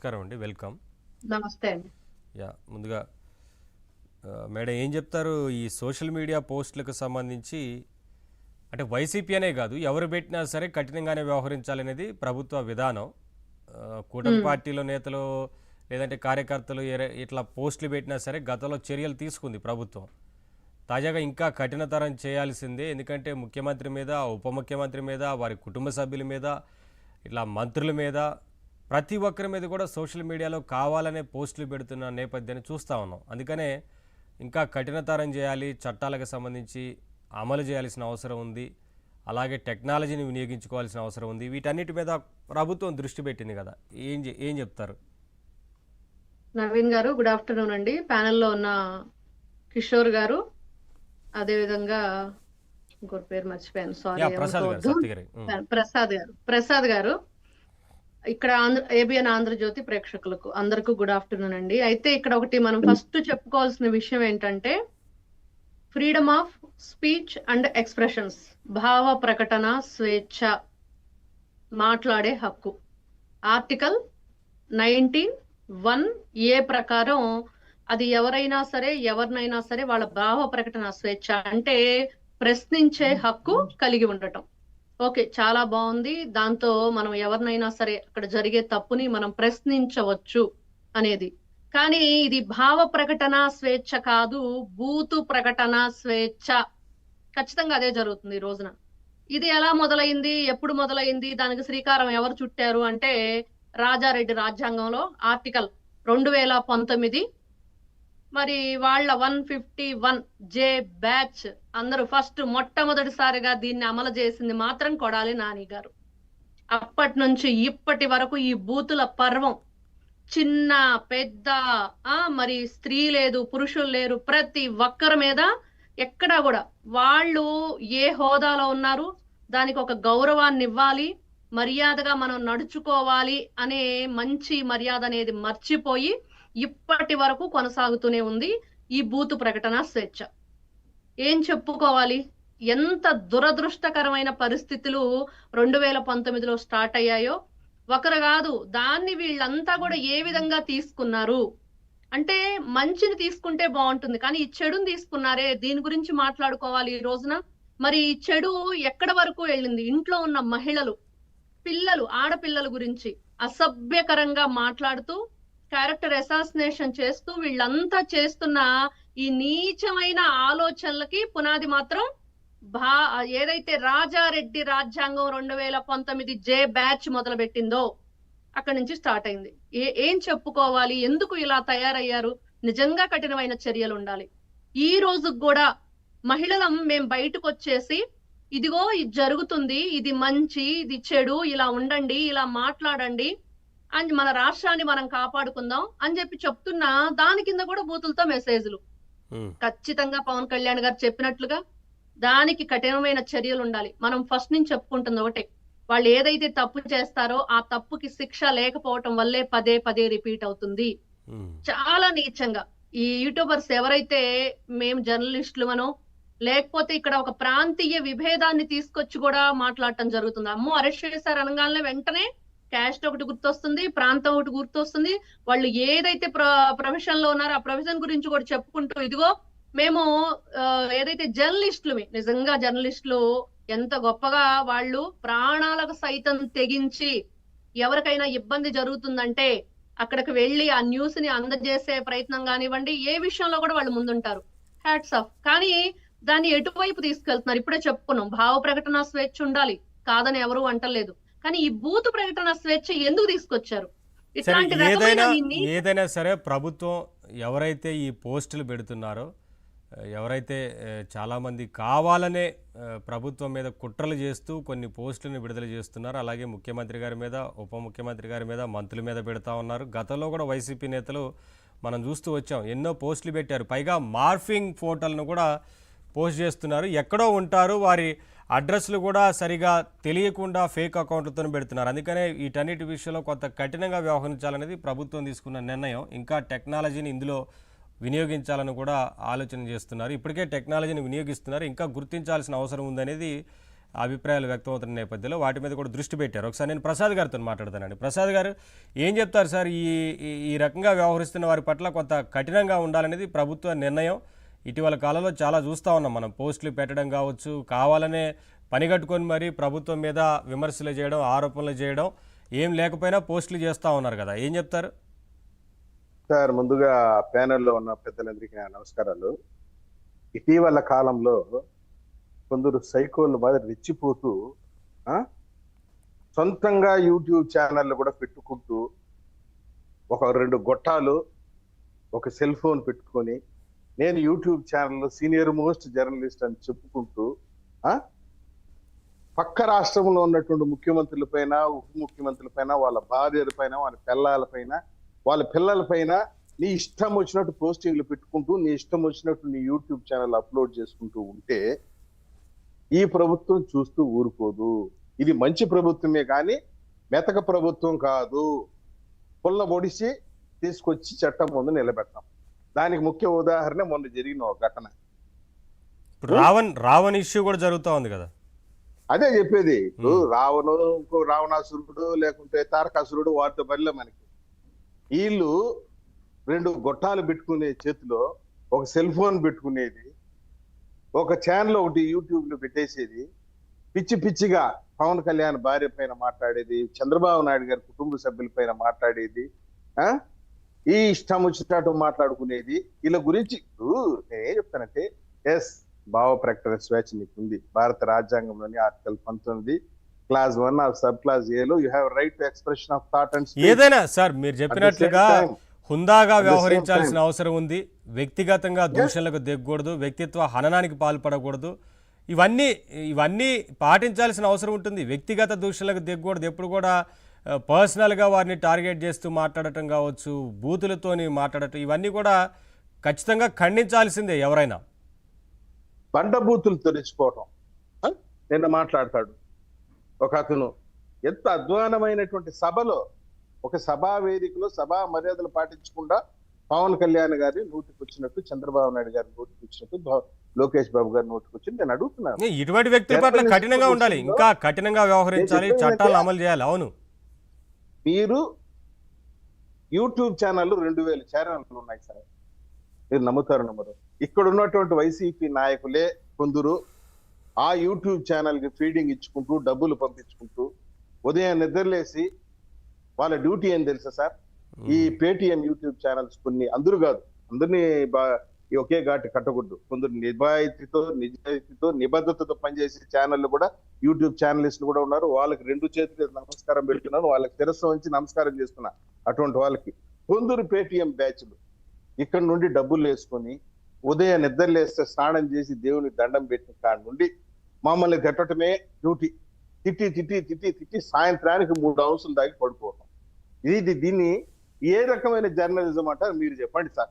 నమస్కారం అండి. వెల్కమ్. నమస్తే అండి. ముందుగా మేడం ఏం చెప్తారు ఈ సోషల్ మీడియా పోస్టులకు సంబంధించి? అంటే వైసీపీ అనే కాదు, ఎవరు పెట్టినా సరే కఠినంగానే వ్యవహరించాలనేది ప్రభుత్వ విధానం. కూటమి హ్మ్. పార్టీలో నేతలు లేదంటే కార్యకర్తలు ఇట్లా పోస్టులు పెట్టినా సరే గతంలో చర్యలు తీసుకుంది ప్రభుత్వం. తాజాగా ఇంకా కఠినతరం చేయాల్సిందే. ఎందుకంటే ముఖ్యమంత్రి మీద, ఉప ముఖ్యమంత్రి మీద, వారి కుటుంబ సభ్యుల మీద, ఇట్లా మంత్రుల మీద, ప్రతి ఒక్కరి మీద కూడా సోషల్ మీడియాలో కావాలనే పోస్టులు పెడుతున్న నేపథ్యాన్ని చూస్తూ ఉన్నాం. అందుకనే ఇంకా కఠినతరం చేయాలి, చట్టాలకు సంబంధించి అమలు చేయాల్సిన అవసరం ఉంది. అలాగే టెక్నాలజీని వినియోగించుకోవాల్సిన అవసరం ఉంది. వీటన్నిటి మీద ప్రభుత్వం దృష్టి పెట్టింది కదా. ఏం చెప్తారు? నవీన్ గారు గుడ్ ఆఫ్టర్నూన్ అండి. ప్యానెల్లో ఉన్న కిషోర్ గారు, అదేవిధంగా ఇంకోటి పేరు మర్చిపోయాను, సారీ, ప్రసాద్ గారు, ఏమనుకోవద్దు. సత్యగారి. ప్రసాద్ గారు ఇక్కడ ఏబిఎన్ ఆంధ్రజ్యోతి ప్రేక్షకులకు అందరికీ గుడ్ ఆఫ్టర్నూన్ అండి. అయితే ఇక్కడ ఒకటి మనం ఫస్ట్ చెప్పుకోవాల్సిన విషయం ఏంటంటే freedom of speech and expressions, భావ ప్రకటన స్వేచ్ఛ, మాట్లాడే హక్కు. ఆర్టికల్ 19(1)A ప్రకారం అది ఎవరైనా సరే ఎవరినైనా సరే వాళ్ళ భావ ప్రకటన స్వేచ్ఛ అంటే ప్రశ్నించే హక్కు కలిగి ఉండటం. ఓకే, చాలా బాగుంది. దాంతో మనం ఎవరినైనా సరే అక్కడ జరిగే తప్పుని మనం ప్రశ్నించవచ్చు అనేది. కానీ ఇది భావ ప్రకటన స్వేచ్ఛ కాదు, బూతు ప్రకటన స్వేచ్ఛ. ఖచ్చితంగా అదే జరుగుతుంది ఈ రోజున. ఇది ఎలా మొదలైంది, ఎప్పుడు మొదలైంది, దానికి శ్రీకారం ఎవరు చుట్టారు అంటే రాజారెడ్డి రాజ్యాంగంలో ఆర్టికల్ 2019 మరి వాళ్ళ 151J బ్యాచ్ అందరూ ఫస్ట్ మొట్టమొదటిసారిగా దీన్ని అమలు చేసింది మాత్రం కొడాలి నాని గారు. అప్పటి నుంచి ఇప్పటి వరకు ఈ బూతుల పర్వం చిన్న పెద్ద మరి స్త్రీ లేదు పురుషులు లేరు, ప్రతి ఒక్కరి మీద ఎక్కడా కూడా వాళ్ళు ఏ హోదాలో ఉన్నారు, దానికి ఒక గౌరవాన్ని ఇవ్వాలి, మర్యాదగా మనం నడుచుకోవాలి అనే మంచి మర్యాద అనేది మర్చిపోయి ఇప్పటి వరకు కొనసాగుతూనే ఉంది ఈ బూతు ప్రకటన స్వేచ్ఛ. ఏం చెప్పుకోవాలి, ఎంత దురదృష్టకరమైన పరిస్థితులు 2019లో స్టార్ట్ అయ్యాయో. ఒకరు కాదు, దాన్ని వీళ్ళంతా కూడా ఏ విధంగా తీసుకున్నారు అంటే మంచిని తీసుకుంటే బాగుంటుంది, కానీ ఈ చెడుని తీసుకున్నారే, దీని గురించి మాట్లాడుకోవాలి ఈ రోజున. మరి ఈ చెడు ఎక్కడ వరకు వెళ్ళింది? ఇంట్లో ఉన్న మహిళలు, పిల్లలు, ఆడపిల్లల గురించి అసభ్యకరంగా మాట్లాడుతూ క్యారెక్టర్ అసాసినేషన్ చేస్తూ వీళ్ళంతా చేస్తున్న ఈ నీచమైన ఆలోచనలకి పునాది మాత్రం ఏదైతే రాజారెడ్డి రాజ్యాంగం 2019J బ్యాచ్ మొదలు పెట్టిందో అక్కడి నుంచి స్టార్ట్ అయింది. ఏం చెప్పుకోవాలి, ఎందుకు ఇలా తయారయ్యారు? నిజంగా కఠినమైన చర్యలు ఉండాలి. ఈ రోజు కూడా మహిళలం మేం బయటకు వచ్చేసి ఇదిగో ఇది జరుగుతుంది, ఇది మంచి, ఇది చెడు, ఇలా ఉండండి, ఇలా మాట్లాడండి అని మన రాష్ట్రాన్ని మనం కాపాడుకుందాం అని చెప్పి చెప్తున్నా దాని కింద కూడా బూతులతో మెసేజ్లు. ఖచ్చితంగా పవన్ కళ్యాణ్ గారు చెప్పినట్లుగా దానికి కఠినమైన చర్యలు ఉండాలి. మనం ఫస్ట్ నుంచి చెప్పుకుంటుంది ఒకటే, వాళ్ళు ఏదైతే తప్పు చేస్తారో ఆ తప్పుకి శిక్ష లేకపోవటం వల్లే పదే పదే రిపీట్ అవుతుంది. చాలా నీచంగా ఈ యూట్యూబర్స్ ఎవరైతే మేము జర్నలిస్టులమనో లేకపోతే ఇక్కడ ఒక ప్రాంతీయ విభేదాన్ని తీసుకొచ్చి కూడా మాట్లాడటం జరుగుతుంది. అమ్మో అరెస్ట్ చేశారు అనగానే వెంటనే క్యాస్ట్ ఒకటి గుర్తొస్తుంది, ప్రాంతం ఒకటి గుర్తొస్తుంది. వాళ్ళు ఏదైతే ప్రొఫెషన్ లో ఉన్నారో ఆ ప్రొఫెషన్ గురించి కూడా చెప్పుకుంటూ ఇదిగో మేము ఏదైతే జర్నలిస్టులమే, నిజంగా జర్నలిస్టులు ఎంత గొప్పగా వాళ్ళు ప్రాణాలకు సైతం తెగించి ఎవరికైనా ఇబ్బంది జరుగుతుందంటే అక్కడికి వెళ్ళి ఆ న్యూస్ ని అందజేసే ప్రయత్నం కానివ్వండి, ఏ విషయంలో కూడా వాళ్ళు ముందుంటారు. Hats off. కానీ దాన్ని ఎటువైపు తీసుకెళ్తున్నారు? ఇప్పుడే చెప్పుకున్నాం, భావ ప్రకటన స్వేచ్ఛ ఉండాలి, కాదని ఎవరు అంటలేదు. కానీ ఈ బూతు ప్రకటన స్వేచ్ఛ ఎందుకు తీసుకొచ్చారు? ఇట్లాంటి ఏదైనా సరే ప్రభుత్వం ఎవరైతే ఈ పోస్టులు పెడుతున్నారో, ఎవరైతే చాలామంది కావాలనే ప్రభుత్వం మీద కుట్రలు చేస్తూ కొన్ని పోస్టులను విడుదల చేస్తున్నారు. అలాగే ముఖ్యమంత్రి గారి మీద, ఉప ముఖ్యమంత్రి గారి మీద, మంత్రుల మీద పెడతా ఉన్నారు. గతంలో కూడా వైసీపీ నేతలు మనం చూస్తూ వచ్చాం, ఎన్నో పోస్టులు పెట్టారు. పైగా మార్ఫింగ్ ఫోటోలను కూడా పోస్ట్ చేస్తున్నారు. ఎక్కడో ఉంటారు, వారి అడ్రస్లు కూడా సరిగా తెలియకుండా ఫేక్ అకౌంట్లతో పెడుతున్నారు. అందుకనే వీటన్నిటి విషయంలో కొంత కఠినంగా వ్యవహరించాలనేది ప్రభుత్వం తీసుకున్న నిర్ణయం. ఇంకా టెక్నాలజీని ఇందులో వినియోగించాలని కూడా ఆలోచన చేస్తున్నారు. ఇప్పటికే టెక్నాలజీని వినియోగిస్తున్నారు, ఇంకా గుర్తించాల్సిన అవసరం ఉందనేది అభిప్రాయాలు వ్యక్తమవుతున్న నేపథ్యంలో వాటి మీద కూడా దృష్టి పెట్టారు. ఒకసారి నేను ప్రసాద్ గారితో మాట్లాడతానండి. ప్రసాద్ గారు ఏం చెప్తారు సార్? ఈ ఈ రకంగా వ్యవహరిస్తున్న వారి పట్ల కొంత కఠినంగా ఉండాలనేది ప్రభుత్వ నిర్ణయం. ఇటీవల కాలంలో చాలా చూస్తూ ఉన్నాం మనం. పోస్టులు పెట్టడం కావచ్చు, కావాలనే పనిగట్టుకొని మరి ప్రభుత్వం మీద విమర్శలు చేయడం, ఆరోపణలు చేయడం, ఏం లేకపోయినా పోస్టులు చేస్తూ ఉన్నారు కదా, ఏం చెప్తారు? సార్, ముందుగా ప్యానెల్లో ఉన్న పెద్దలందరికీ నా నమస్కారాలు. ఇటీవల కాలంలో కొందరు సైకోలు మాదిరి రెచ్చిపోతూ సొంతంగా యూట్యూబ్ ఛానళ్ళు కూడా పెట్టుకుంటూ, ఒక 2 గొట్టాలు, ఒక సెల్ ఫోన్ పెట్టుకొని, నేను యూట్యూబ్ ఛానల్లో సీనియర్ మోస్ట్ జర్నలిస్ట్ అని చెప్పుకుంటూ పక్క రాష్ట్రంలో ఉన్నటువంటి ముఖ్యమంత్రుల పైన, ఉప ముఖ్యమంత్రుల పైన, వాళ్ళ భార్యల పైన, వాళ్ళ పిల్లల పైన, వాళ్ళ పిల్లల పైన నీ ఇష్టం వచ్చినట్టు పోస్టింగ్లు పెట్టుకుంటూ, నీ ఇష్టం వచ్చినట్టు నీ యూట్యూబ్ ఛానల్ అప్లోడ్ చేసుకుంటూ ఉంటే ఈ ప్రభుత్వం చూస్తూ ఊరుకోదు. ఇది మంచి ప్రభుత్వమే కానీ మెతక ప్రభుత్వం కాదు. పుల్ల పొడిచి తీసుకొచ్చి చట్టం ముందు నిలబెట్టాం. దానికి ముఖ్య ఉదాహరణ మొన్న జరిగిన ఒక ఘటన. ఇప్పుడు రావణ్ ఇష్యూ కూడా జరుగుతూ ఉంది కదా. అదే చెప్పేది. ఇప్పుడు ఇంకో రావణాసురుడు లేకుంటే తారకాసురుడు వారితో బరిలో మనకి. వీళ్ళు 2 గొట్టాలు పెట్టుకునే చేతిలో ఒక సెల్ ఫోన్ పెట్టుకునేది, ఒక ఛానల్ ఒకటి యూట్యూబ్ లో పెట్టేసేది, పిచ్చి పిచ్చిగా పవన్ కళ్యాణ్ భార్య పైన మాట్లాడేది, చంద్రబాబు నాయుడు గారి కుటుంబ సభ్యుల పైన మాట్లాడేది, ఈ ఇష్టం వచ్చినట్టు మాట్లాడుకునేది. వీళ్ళ గురించి నేనేం చెప్తానంటే, భావ ప్రకటన స్వేచ్ఛ నీకు ఉంది. భారత రాజ్యాంగంలోని article 19 clause 1 of sub clause ఏలో you have right to expression of thought and speech. ఏదైనా సార్ మీరు చెప్పినట్లుగా హుందాగా వ్యవహరించాల్సిన అవసరం ఉంది. వ్యక్తిగతంగా దూషణలకు దిగకూడదు, వ్యక్తిత్వ హననానికి పాల్పడకూడదు. ఇవన్నీ పాటించాల్సిన అవసరం ఉంటుంది. వ్యక్తిగత దూషణలకు దిగకూడదు. ఎప్పుడు కూడా పర్సనల్గా వారిని టార్గెట్ చేస్తూ మాట్లాడటం కావచ్చు, బూతులతోని మాట్లాడటం, ఇవన్నీ కూడా ఖచ్చితంగా ఖండించాల్సిందే ఎవరైనా. బండబూతులు తెరిచిపోవటం. నిన్న మాట్లాడతాడు ఒక అతను, ఎంత అధ్వానమైనటువంటి సభలో, ఒక సభా వేదికలో సభా మర్యాదలు పాటించకుండా పవన్ కళ్యాణ్ గారి నోటికి వచ్చినట్టు, చంద్రబాబు నాయుడు గారి నోటికి వచ్చినట్టు, లోకేష్ బాబు గారి నోటికి వచ్చి నేను అడుగుతున్నాను. ఇటువంటి వ్యక్తుల పట్ల కఠినంగా ఉండాలి, ఇంకా కఠినంగా వ్యవహరించాలి, చట్టాలను అమలు చేయాలి. అవును, మీరు యూట్యూబ్ ఛానళ్ళు 2000 ఛానళ్ళు ఉన్నాయి సార్. మీరు నమ్ముతారు నమ్మరు. ఇక్కడ ఉన్నటువంటి వైసీపీ నాయకులే కొందరు ఆ యూట్యూబ్ ఛానల్ కి ఫీడింగ్ ఇచ్చుకుంటూ, డబ్బులు పంపించుకుంటూ, ఉదయం నిద్రలేసి, వాళ్ళ డ్యూటీ ఏం తెలుసా సార్? ఈ పేటిఎం యూట్యూబ్ ఛానల్స్ కొన్ని, అందరూ కాదు, అందరినీ ఒకే ఘాటి కట్టకూడదు. కొందరు నిజాయితీతో నిబద్ధతతో పనిచేసే ఛానళ్ళు కూడా, యూట్యూబ్ ఛానలిస్టులు కూడా ఉన్నారు. వాళ్ళకి 2 చేతులు నమస్కారం పెడుతున్నాను, వాళ్ళకి శిరస్సు వంచి నమస్కారం చేస్తున్నా. అటువంటి వాళ్ళకి కొందరు పేటిఎం బ్యాచ్లు ఇక్కడ నుండి డబ్బులు వేసుకొని, ఉదయం నిద్రలేస్తే స్నానం చేసి దేవుని దండం పెట్టిన కాడి నుండి మమ్మల్ని తిట్టడమే డ్యూటీ. తిట్టి తిట్టి తిట్టి తిట్టి సాయంత్రానికి 3 అంశాలు దాగి పడుకోవటం. దీన్ని ఏ రకమైన జర్నలిజం అంటారు మీరు చెప్పండి సార్?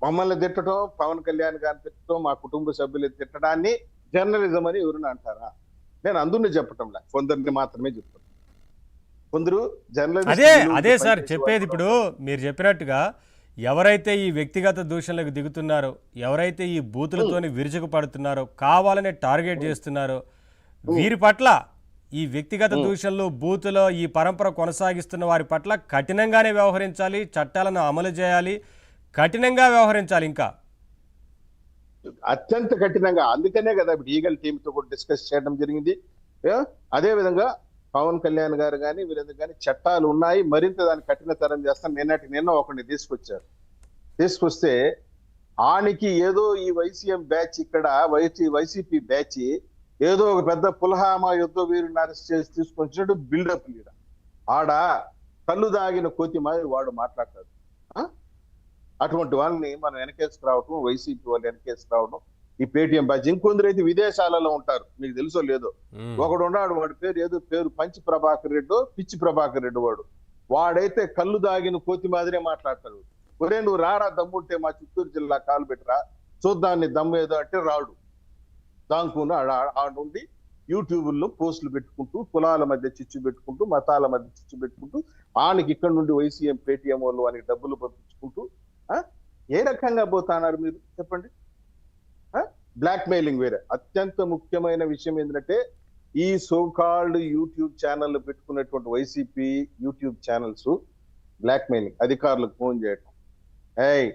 మమ్మల్ని తిట్టడం, పవన్ కళ్యాణ్ గారిని తిట్టడం, మా కుటుంబ సభ్యులు తిట్టడాన్ని జర్నలిజం అని ఎవరైనా అంటారా? నేను అందరినీ చెప్పటంలా, కొందరిని మాత్రమే చెప్తాను. కొందరు జర్నలిస్ట్ అదే సార్ చెప్పేది. ఇప్పుడు మీరు చెప్పినట్టుగా ఎవరైతే ఈ వ్యక్తిగత దూషణలకు దిగుతున్నారో, ఎవరైతే ఈ బూతులతోని విరుచుకు పడుతున్నారో, కావాలనే టార్గెట్ చేస్తున్నారో, వీరి పట్ల ఈ వ్యక్తిగత దూషణలు, బూతులో ఈ పరంపర కొనసాగిస్తున్న వారి పట్ల కఠినంగానే వ్యవహరించాలి, చట్టాలను అమలు చేయాలి, కఠినంగా వ్యవహరించాలి, ఇంకా అత్యంత కఠినంగా. అందుకనే కదా ఇప్పుడు ఈగల్ టీమ్ తో కూడా డిస్కస్ చేయడం జరిగింది. అదే విధంగా పవన్ కళ్యాణ్ గారు కానీ వీరందరూ కానీ చట్టాలు ఉన్నాయి, మరింత దాన్ని కఠినతరం చేస్తాను. నిన్న ఒకరిని తీసుకొస్తే ఆనికి ఏదో ఈ వైసీఎం బ్యాచ్, ఇక్కడ వైసీపీ బ్యాచ్ ఏదో ఒక పెద్ద పుల్హామా యుద్ధ వీరుని అరెస్ట్ చేసి తీసుకొచ్చినట్టు బిల్డప్ లీడ. ఆడ కళ్ళు దాగిన కోతి మాదిరి వాడు మాట్లాడతాడు. అటువంటి వాళ్ళని మనం వెనకేసుకురావటం, వైసీపీ వాళ్ళు వెనకేసుకురావడం, ఈ పేటిఎం బ్యాచ్. ఇంకొందరు అయితే విదేశాలలో ఉంటారు, మీకు తెలుసో లేదో. ఒకడు ఉన్నాడు, వాడి పేరు పంచి ప్రభాకర్ రెడ్డి, పిచ్చి ప్రభాకర్ రెడ్డి. వాడైతే కళ్ళు దాగిన కోతి మాదిరే మాట్లాడతాడు. ఒరే నువ్వు రారా, దమ్ముంటే మా చిత్తూరు జిల్లా కాలు పెట్టరా చూద్దాం నీ దమ్ము ఏదో అంటే రాడు. దానికున్న ఆడుండి యూట్యూబ్లో పోస్టులు పెట్టుకుంటూ, కులాల మధ్య చిచ్చు పెట్టుకుంటూ, మతాల మధ్య చిచ్చు పెట్టుకుంటూ, ఆనికి ఇక్కడ నుండి వైసీఎం పేటిఎం వాళ్ళు వానికి డబ్బులు పంపించుకుంటూ ఏ రకంగా పోతున్నారు మీరు చెప్పండి? బ్లాక్ మెయిలింగ్ వేరే. అత్యంత ముఖ్యమైన విషయం ఏంటంటే ఈ సోకాల్డ్ యూట్యూబ్ ఛానల్ పెట్టుకున్నటువంటి YCP YouTube channels blackmailing, అధికారులకు ఫోన్ చేయటం, ఏయ్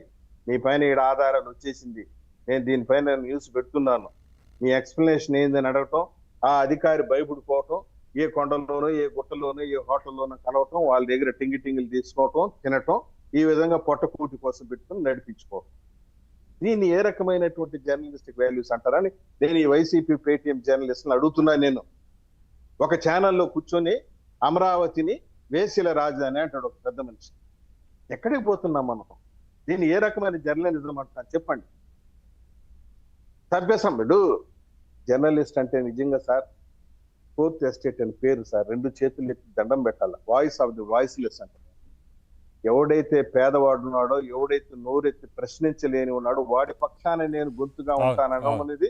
మీ పైన ఈడ ఆధారాలు వచ్చేసింది, నేను దీనిపైన న్యూస్ పెడుతున్నాను, మీ ఎక్స్ప్లెనేషన్ ఏందని అడగటం, ఆ అధికారి భయపడిపోవటం, ఏ కొండల్లోనో ఏ గుట్టలోనో ఏ హోటల్లోనో కలవటం, వాళ్ళ దగ్గర టింగిలు తీసుకోవటం, తినటం, ఈ విధంగా పొట్టకూటి కోసం పెట్టుకుని నడిపించుకోవటం. దీన్ని ఏ రకమైనటువంటి జర్నలిస్టిక్ వాల్యూస్ అంటారని నేను ఈ వైసీపీ పేటీఎం జర్నలిస్ట్ని అడుగుతున్నా. నేను ఒక ఛానల్లో కూర్చొని అమరావతిని వేసిల రాజధాని అంటాడు ఒక పెద్ద మనిషి. ఎక్కడికి పోతున్నాం మనం? దీన్ని ఏ రకమైన జర్నలిజం అంటారు చెప్పండి. సభ్యసభ్యుడు జర్నలిస్ట్ అంటే నిజంగా సార్ ఫోర్త్ ఎస్టేట్ అని పేరు సార్, 2 చేతులు ఎత్తి దండం పెట్టాల. వాయిస్ ఆఫ్ ది వాయిస్లెస్ అంటారు. ఎవడైతే పేదవాడు ఉన్నాడో, ఎవడైతే నోరెత్తి ప్రశ్నించలేని ఉన్నాడో వాడి పక్షాన నేను గొంతుగా ఉంటానడం అనేది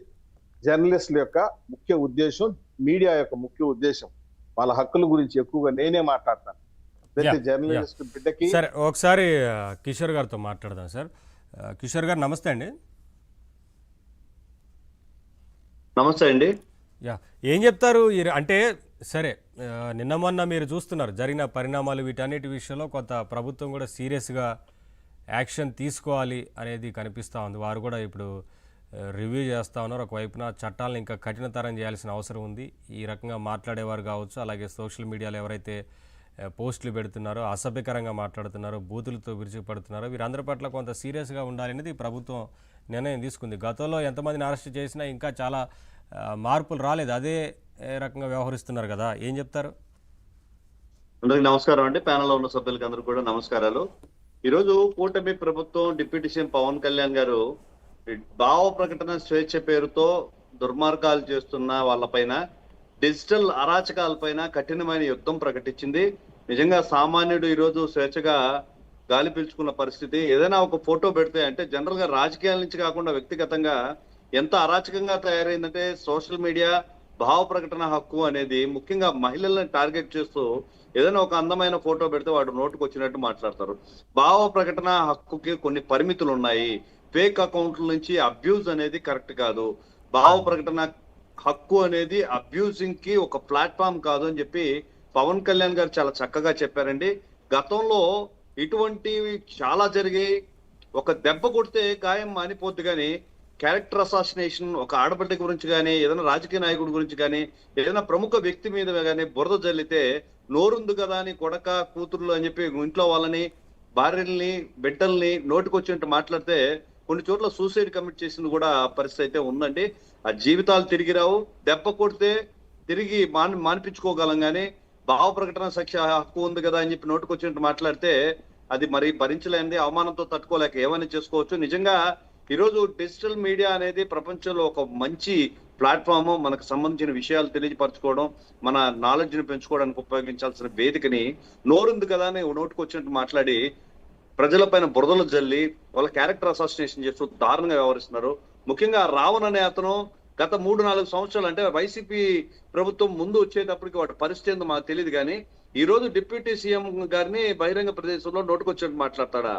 జర్నలిస్టుల యొక్క ముఖ్య ఉద్దేశం, మీడియా యొక్క ముఖ్య ఉద్దేశం. వాళ్ళ హక్కుల గురించి ఎక్కువగా నేనే మాట్లాడతాను. ప్రతి జర్నలిస్ట్ బిడ్డకి. సరే, ఒకసారి కిషోర్ గారితో మాట్లాడదాం సార్. కిషోర్ గారు నమస్తే అండి. నమస్తే అండి. ఏం చెప్తారు అంటే సరే, నిన్న మొన్న మీరు చూస్తున్నారు జరిగిన పరిణామాలు, వీటన్నిటి విషయంలో కొంత ప్రభుత్వం కూడా సీరియస్గా యాక్షన్ తీసుకోవాలి అనేది కనిపిస్తూ ఉంది. వారు కూడా ఇప్పుడు రివ్యూ చేస్తూ ఉన్నారు. ఒకవైపున చట్టాలను ఇంకా కఠినతరం చేయాల్సిన అవసరం ఉంది. ఈ రకంగా మాట్లాడేవారు కావచ్చు, అలాగే సోషల్ మీడియాలో ఎవరైతే పోస్టులు పెడుతున్నారో, అసభ్యకరంగా మాట్లాడుతున్నారో, బూతులతో విరుచుకుపడుతున్నారో, వీరందరి పట్ల కొంత సీరియస్గా ఉండాలనేది ప్రభుత్వం నిర్ణయం తీసుకుంది. గతంలో ఎంతమందిని అరెస్ట్ చేసినా ఇంకా చాలా మార్పులు రాలేదు, అదే రకంగా వ్యవహరిస్తున్నారు కదా, ఏం చెప్తారు? అందరికి నమస్కారం అండి. ప్యానెల్లో ఉన్న సభ్యులకి అందరూ కూడా నమస్కారాలు. ఈరోజు కూటమి ప్రభుత్వం డిప్యూటీ సీఎం పవన్ కళ్యాణ్ గారు భావ ప్రకటన స్వేచ్ఛ పేరుతో దుర్మార్గాలు చేస్తున్న వాళ్ళపైన, డిజిటల్ అరాచకాలపైన కఠినమైన యుద్ధం ప్రకటించింది. నిజంగా సామాన్యుడు ఈరోజు స్వేచ్ఛగా గాలి పీల్చుకున్న పరిస్థితి. ఏదైనా ఒక ఫోటో పెడితే, అంటే జనరల్ గా రాజకీయాల నుంచి కాకుండా వ్యక్తిగతంగా ఎంత అరాచకంగా తయారైందంటే, సోషల్ మీడియా భావ ప్రకటన హక్కు అనేది ముఖ్యంగా మహిళలను టార్గెట్ చేస్తూ ఏదైనా ఒక అందమైన ఫోటో పెడితే వాడు నోటుకు వచ్చినట్టు మాట్లాడతారు. భావ ప్రకటన హక్కుకి కొన్ని పరిమితులు ఉన్నాయి. ఫేక్ అకౌంట్ల నుంచి అబ్యూజ్ అనేది కరెక్ట్ కాదు. భావ ప్రకటన హక్కు అనేది అబ్యూజింగ్ కి ఒక ప్లాట్ఫామ్ కాదు అని చెప్పి పవన్ కళ్యాణ్ గారు చాలా చక్కగా చెప్పారండి. గతంలో ఇటువంటివి చాలా జరిగాయి. ఒక దెబ్బ కొడితే గాయం మానిపోద్ది కానీ క్యారెక్టర్ అసాసినేషన్, ఒక ఆడబిడ్డ గురించి కానీ, ఏదైనా రాజకీయ నాయకుడి గురించి కానీ, ఏదైనా ప్రముఖ వ్యక్తి మీద కానీ బురద జల్లితే నోరుంది కదా అని కొడక కూతుర్లు అని చెప్పి ఇంట్లో వాళ్ళని, భార్యల్ని, బిడ్డల్ని నోటికొచ్చినట్టు మాట్లాడితే కొన్ని చోట్ల సూసైడ్ కమిట్ చేసింది కూడా పరిస్థితి అయితే ఉందండి. ఆ జీవితాలు తిరిగి రావు. దెబ్బ కొడితే తిరిగి మానిపించుకోగలం కానీ భావ ప్రకటన హక్కు ఉంది కదా అని చెప్పి నోటికొచ్చినట్టు మాట్లాడితే అది మరి భరించలేనిది, అవమానంతో తట్టుకోలేక ఏమైనా చేసుకోవచ్చు. నిజంగా ఈరోజు డిజిటల్ మీడియా అనేది ప్రపంచంలో ఒక మంచి ప్లాట్ఫామ్. మనకు సంబంధించిన విషయాలు తెలియపరచుకోవడం, మన నాలెడ్జ్ ని పెంచుకోవడానికి ఉపయోగించాల్సిన వేదికని నోరుంది కదా అని నోటుకు వచ్చినట్టు మాట్లాడి ప్రజలపైన బురదలు జల్లి వాళ్ళ క్యారెక్టర్ అసాసినేషన్ చేస్తూ దారుణంగా వ్యవహరిస్తున్నారు. ముఖ్యంగా రావణ్ అనే అతను గత 3-4 సంవత్సరాలు, అంటే వైసీపీ ప్రభుత్వం ముందు వచ్చేటప్పటికి వాటి పరిస్థితి ఏందో మాకు తెలియదు కానీ ఈ రోజు డిప్యూటీ సీఎం గారిని బహిరంగ ప్రదేశంలో నోటుకొచ్చినట్టు మాట్లాడతాడా?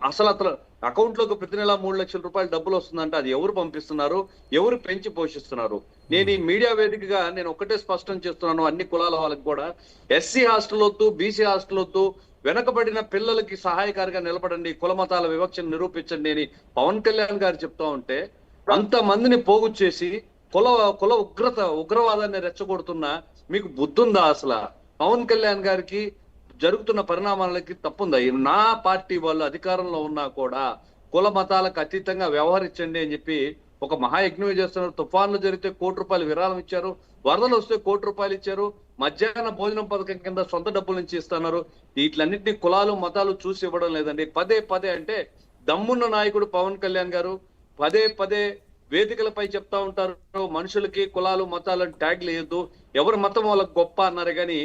అసలు అతను అకౌంట్ లోకి ప్రతి నెల 3 లక్షల రూపాయలు డబ్బులు వస్తుందంటే అది ఎవరు పంపిస్తున్నారు, ఎవరు పెంచి పోషిస్తున్నారు? నేను ఈ మీడియా వేదికగా నేను ఒక్కటే స్పష్టం చేస్తున్నాను, అన్ని కులాల వాళ్ళకి కూడా, ఎస్సీ హాస్టల్ వద్దు, బీసీ హాస్టల్ వద్దు, వెనకబడిన పిల్లలకి సహాయకారిగా నిలబడండి, కుల మతాల వివక్షను నిరూపించండి అని పవన్ కళ్యాణ్ గారు చెప్తా ఉంటే, అంత మందిని పోగు చేసి కుల ఉగ్రవాదాన్ని రెచ్చగొడుతున్నా మీకు బుద్ధుందా? అసలు పవన్ కళ్యాణ్ గారికి జరుగుతున్న పరిణామాలకి తప్పుందా? నా పార్టీ వాళ్ళు అధికారంలో ఉన్నా కూడా కుల మతాలకు అతీతంగా వ్యవహరించండి అని చెప్పి ఒక మహాయజ్ఞం చేస్తున్నారు. తుఫాన్లు జరిగితే 1 కోటి రూపాయలు విరాళం ఇచ్చారు, వరదలు వస్తే 1 కోటి రూపాయలు ఇచ్చారు, మధ్యాహ్న భోజనం పథకం కింద సొంత డబ్బుల నుంచి ఇస్తున్నారు. వీటిలన్నింటినీ కులాలు మతాలు చూసి ఇవ్వడం లేదండి. పదే అంటే దమ్మున్న నాయకుడు పవన్ కళ్యాణ్ గారు పదే వేదికలపై చెప్తా ఉంటారు, మనుషులకి కులాలు మతాలను ట్యాగ్లు వేయొద్దు, ఎవరి మతం వాళ్ళకి గొప్ప అన్నారు. కానీ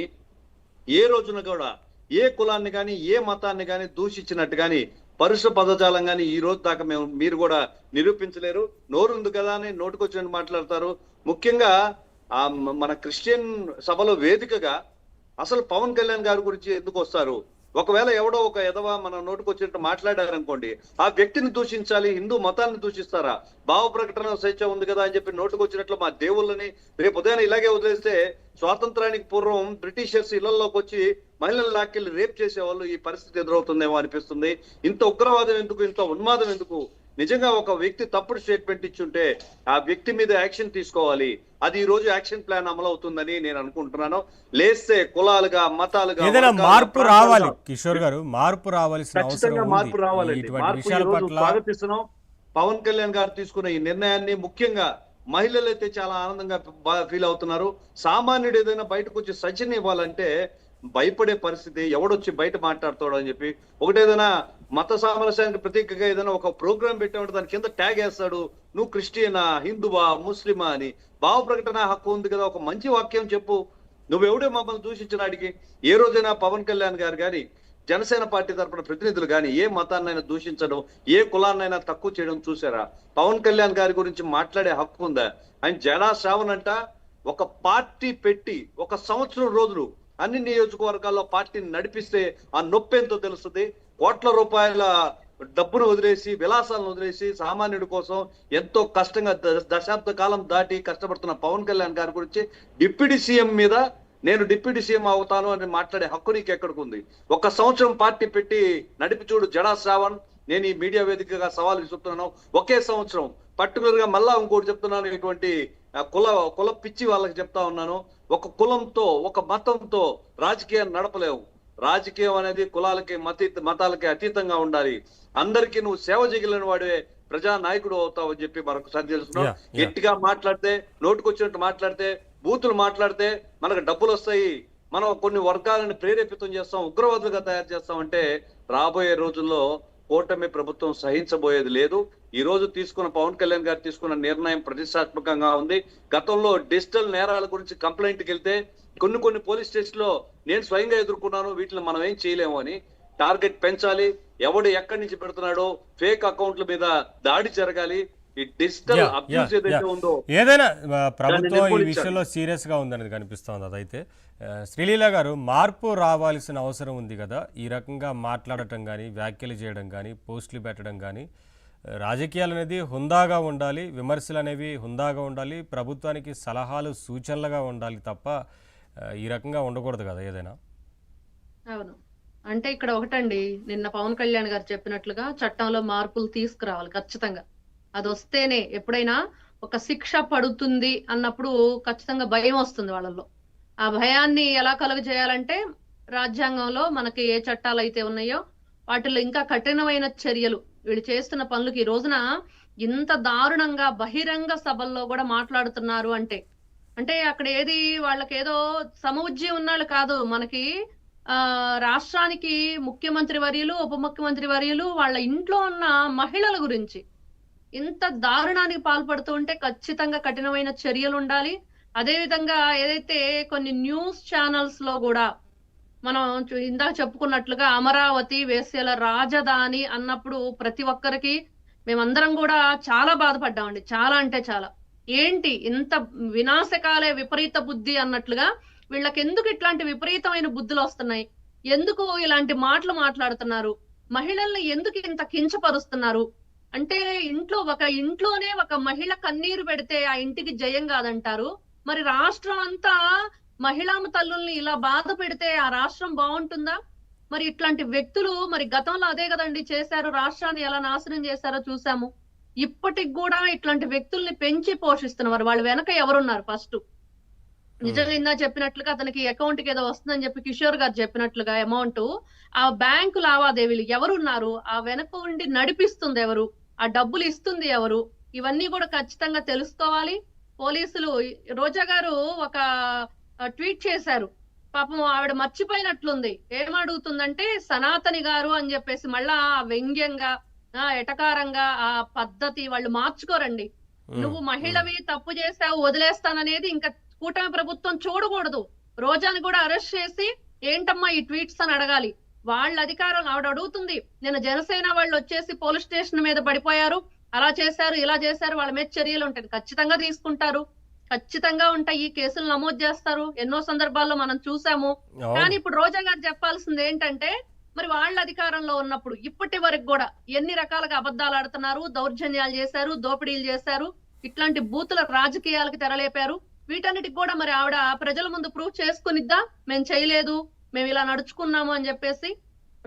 ఏ రోజున కూడా ఏ కులాన్ని కానీ ఏ మతాన్ని కానీ దూషించినట్టు కానీ పరుష పదజాలం కానీ ఈ రోజు దాకా మీరు కూడా నిరూపించలేరు. నోరుంది కదా అని నోటుకొచ్చినట్టు మాట్లాడతారు. ముఖ్యంగా మన క్రిస్టియన్ సభలో వేదికగా అసలు పవన్ కళ్యాణ్ గారి గురించి ఎందుకు వస్తారు? ఒకవేళ ఎవడో ఒక ఎదవ మన నోటుకొచ్చినట్టు మాట్లాడారనుకోండి, ఆ వ్యక్తిని దూషించాలి, హిందూ మతాన్ని దూషిస్తారా? భావ ప్రకటన స్వేచ్ఛ ఉంది కదా అని చెప్పి నోటుకొచ్చినట్లు మా దేవుళ్ళని రేపు ఉదయం ఇలాగే వదిలేస్తే స్వాతంత్రానికి పూర్వం బ్రిటిషర్స్ ఇళ్లలోకి వచ్చి మహిళలు లాక్కెళ్ళి రేప్ చేసేవాళ్ళు. ఈ పరిస్థితి ఎదురవుతుందేమో అనిపిస్తుంది. ఇంత ఉగ్రవాదం ఎందుకు, ఇంత ఉన్మాదం ఎందుకు? నిజంగా ఒక వ్యక్తి తప్పుడు స్టేట్మెంట్ ఇచ్చుంటే ఆ వ్యక్తి మీద యాక్షన్ తీసుకోవాలి. అది ఈ రోజు యాక్షన్ ప్లాన్ అమలు అవుతుందని నేను అనుకుంటున్నాను. లేస్తే కులాలుగా, మతాలుగా ఏదైనా మార్పు రావాలి కిషోర్ గారు, మార్పు రావాల్సిన అవసరం ఖచ్చితంగా మార్పు ఉంది. రావాలండి. ఇటువంటి మార్పు ఈ విషయాల రోజు పట్ల స్వాగతిస్తున్నాం. పవన్ కళ్యాణ్ గారు తీసుకున్న ఈ నిర్ణయాన్ని ముఖ్యంగా మహిళలు అయితే చాలా ఆనందంగా ఫీల్ అవుతున్నారు. సామాన్యుడు ఏదైనా బయటకు వచ్చి సచిన్ ఇవ్వాలంటే భయపడే పరిస్థితి, ఎవడొచ్చి బయట మాట్లాడతాడు అని చెప్పి. ఒకటేదైనా మత సామరస్యానికి ప్రతీకగా ఏదైనా ఒక ప్రోగ్రామ్ పెట్టామంటే దాని కింద ట్యాగ్ వేస్తాడు, నువ్వు క్రిస్టియనా, హిందువా, ముస్లిమా అని. భావ ప్రకటన హక్కు ఉంది కదా, ఒక మంచి వాక్యం చెప్పు. నువ్వెవడే మమ్మల్ని దూషించడానికి? ఏ రోజైనా పవన్ కళ్యాణ్ గారు కానీ జనసేన పార్టీ తరపున ప్రతినిధులు కానీ ఏ మతాన్నైనా దూషించడం, ఏ కులాన్నైనా తక్కువ చేయడం చూసారా? పవన్ కళ్యాణ్ గారి గురించి మాట్లాడే హక్కు ఉందా? ఆయన జడా శ్రావణ్ అంట ఒక పార్టీ పెట్టి 1 సంవత్సరం రోజులు అన్ని నియోజకవర్గాల్లో పార్టీని నడిపిస్తే ఆ నొప్పి ఎంతో తెలుస్తుంది. కోట్ల రూపాయల డబ్బును వదిలేసి, విలాసాలను వదిలేసి సామాన్యుడి కోసం ఎంతో కష్టంగా దశాబ్ద కాలం దాటి కష్టపడుతున్న పవన్ కళ్యాణ్ గారి గురించి డిప్యూటీ సీఎం మీద నేను డిప్యూటీ సీఎం అవుతాను అని మాట్లాడే హక్కు నీకు ఎక్కడికి ఉంది? 1 సంవత్సరం పార్టీ పెట్టి నడిపి చూడు జడా శ్రావణ్. నేను ఈ మీడియా వేదికగా సవాల్ విసురుతున్నాను. ఒకే సంవత్సరం పర్టికులర్ గా మళ్ళా ఇంకోటి చెప్తున్నాను, ఇటువంటి కుల పిచ్చి వాళ్ళకి చెప్తా ఉన్నాను. ఒక కులంతో, ఒక మతంతో రాజకీయాన్ని నడపలేవు. రాజకీయం అనేది కులాలకి, మతాలకి అతీతంగా ఉండాలి. అందరికీ నువ్వు సేవ చేయగలిగిన వాడే ప్రజా నాయకుడు అవుతావు అని చెప్పి మరొకసారి తెలుస్తున్నావు. గట్టిగా మాట్లాడితే, నోటుకొచ్చినట్టు మాట్లాడితే, బూతులు మాట్లాడితే మనకు డబ్బులు వస్తాయి, మనం కొన్ని వర్గాలను ప్రేరేపితం చేస్తాం, ఉగ్రవాదులుగా తయారు చేస్తాం అంటే రాబోయే రోజుల్లో కూటమి ప్రభుత్వం సహించబోయేది లేదు. ఈ రోజు తీసుకున్న పవన్ కళ్యాణ్ గారు తీసుకున్న నిర్ణయం ప్రతిష్టాత్మకంగా ఉంది. గతంలో డిజిటల్ నేరాల గురించి కంప్లైంట్కి వెళ్తే కొన్ని పోలీస్ స్టేషన్ లో నేను స్వయంగా ఎదుర్కొన్నాను, వీటిని మనం ఏం చేయలేము అని. టార్గెట్ పెంచాలి, ఎవడు ఎక్కడి నుంచి పెడుతున్నాడో ఫేక్ అకౌంట్ల మీద దాడి జరగాలి. ఈ డిజిటల్ అబ్యూస్ ఏదైతే ఉందో ఏదైనా ప్రభుత్వం ఈ విషయంలో సీరియస్ గా ఉందనేది కనిపిస్తోంది. అదైతే శ్రీలీల గారు, మార్పు రావాల్సిన అవసరం ఉంది కదా. ఈ రకంగా మాట్లాడటం కానీ, వ్యాఖ్యలు చేయడం కానీ, పోస్టులు పెట్టడం కానీ, రాజకీయాలు అనేది హుందాగా ఉండాలి, విమర్శలు అనేవి హుందాగా ఉండాలి, ప్రభుత్వానికి సలహాలు సూచనలుగా ఉండాలి తప్ప ఈ రకంగా ఉండకూడదు కదా ఏదైనా. అవును. అంటే ఇక్కడ ఒకటండి, నిన్న పవన్ కళ్యాణ్ గారు చెప్పినట్లుగా చట్టంలో మార్పులు తీసుకురావాలి ఖచ్చితంగా. అది వస్తేనే ఎప్పుడైనా ఒక శిక్ష పడుతుంది అన్నప్పుడు ఖచ్చితంగా భయం వస్తుంది వాళ్ళల్లో. ఆ భయాన్ని ఎలా కలుగజేయాలంటే రాజ్యాంగంలో మనకి ఏ చట్టాలు అయితే ఉన్నాయో వాటిల్లో ఇంకా కఠినమైన చర్యలు. వీళ్ళు చేస్తున్న పనులకి ఈ రోజున ఇంత దారుణంగా బహిరంగ సభల్లో కూడా మాట్లాడుతున్నారు అంటే అక్కడ ఏది వాళ్ళకేదో సమఉజ్జీ ఉన్నాళ్ళు కాదు. మనకి రాష్ట్రానికి ముఖ్యమంత్రి వర్యులు, ఉప ముఖ్యమంత్రి వర్యులు వాళ్ళ ఇంట్లో ఉన్న మహిళల గురించి ఇంత దారుణానికి పాల్పడుతూ ఉంటే ఖచ్చితంగా కఠినమైన చర్యలు ఉండాలి. అదే విధంగా ఏదైతే కొన్ని న్యూస్ ఛానల్స్ లో కూడా మనం ఇందాక చెప్పుకున్నట్లుగా అమరావతి వేశ్యల రాజధాని అన్నప్పుడు ప్రతి ఒక్కరికి మేమందరం కూడా చాలా బాధపడ్డామండి. చాలా అంటే చాలా. ఏంటి ఇంత వినాశకాలే విపరీత బుద్ధి అన్నట్లుగా వీళ్ళకి ఎందుకు ఇట్లాంటి విపరీతమైన బుద్ధులు వస్తున్నాయి? ఎందుకు ఇలాంటి మాటలు మాట్లాడుతున్నారు? మహిళల్ని ఎందుకు ఇంత కించపరుస్తున్నారు? అంటే ఇంట్లోనే ఒక మహిళ కన్నీరు పెడితే ఆ ఇంటికి జయం కాదంటారు. మరి రాష్ట్రం అంతా మహిళా తల్లుల్ని ఇలా బాధ పెడితే ఆ రాష్ట్రం బాగుంటుందా? మరి ఇట్లాంటి వ్యక్తులు మరి గతంలో అదే కదండి చేశారు, రాష్ట్రాన్ని ఎలా నాశనం చేశారో చూసాము. ఇప్పటికి కూడా ఇట్లాంటి వ్యక్తుల్ని పెంచి పోషిస్తున్నారు. వాళ్ళ వెనక ఎవరున్నారు? ఫస్ట్ నిజంగా ఇందా చెప్పినట్లుగా అతనికి అకౌంట్ కి ఏదో వస్తుందని చెప్పి కిషోర్ గారు చెప్పినట్లుగా అమౌంట్, ఆ బ్యాంకు లావాదేవీలు ఎవరున్నారు? ఆ వెనక ఉండి నడిపిస్తుంది ఎవరు? ఆ డబ్బులు ఇస్తుంది ఎవరు? ఇవన్నీ కూడా ఖచ్చితంగా తెలుసుకోవాలి. పోలీసులు, రోజా గారు ఒక ట్వీట్ చేశారు, పాపం ఆవిడ మర్చిపోయినట్లుంది. ఏమడుగుతుందంటే సనాతని గారు అని చెప్పేసి మళ్ళా వ్యంగ్యంగా, ఎటకారంగా ఆ పద్ధతి వాళ్ళు మార్చుకోరండి. నువ్వు మహిళవి, తప్పు చేసావు, వదిలేస్తాననేది ఇంకా కూటమి ప్రభుత్వం చూడకూడదు. రోజాని కూడా అరెస్ట్ చేసి ఏంటమ్మా ఈ ట్వీట్స్ అని అడగాలి. వాళ్ళ అధికారం. ఆవిడ అడుగుతుంది, నేను జనసేన వాళ్ళు వచ్చేసి పోలీస్ స్టేషన్ మీద పడిపోయారు, అలా చేశారు, ఇలా చేశారు, వాళ్ళ మీద చర్యలు ఉంటాయి. ఖచ్చితంగా తీసుకుంటారు, ఖచ్చితంగా ఉంటాయి, కేసులు నమోదు చేస్తారు. ఎన్నో సందర్భాల్లో మనం చూసాము. కానీ ఇప్పుడు రోజా గారు చెప్పాల్సింది ఏంటంటే మరి వాళ్ళ అధికారంలో ఉన్నప్పుడు ఇప్పటి వరకు కూడా ఎన్ని రకాలుగా అబద్ధాలు ఆడుతున్నారు, దౌర్జన్యాలు చేశారు, దోపిడీలు చేశారు, ఇట్లాంటి బూతుల రాజకీయాలకు తెరలేపారు. వీటన్నిటికి కూడా మరి ఆవిడ ప్రజల ముందు ప్రూవ్ చేసుకునిద్దా మేము చేయలేదు, మేము ఇలా నడుచుకున్నాము అని చెప్పేసి?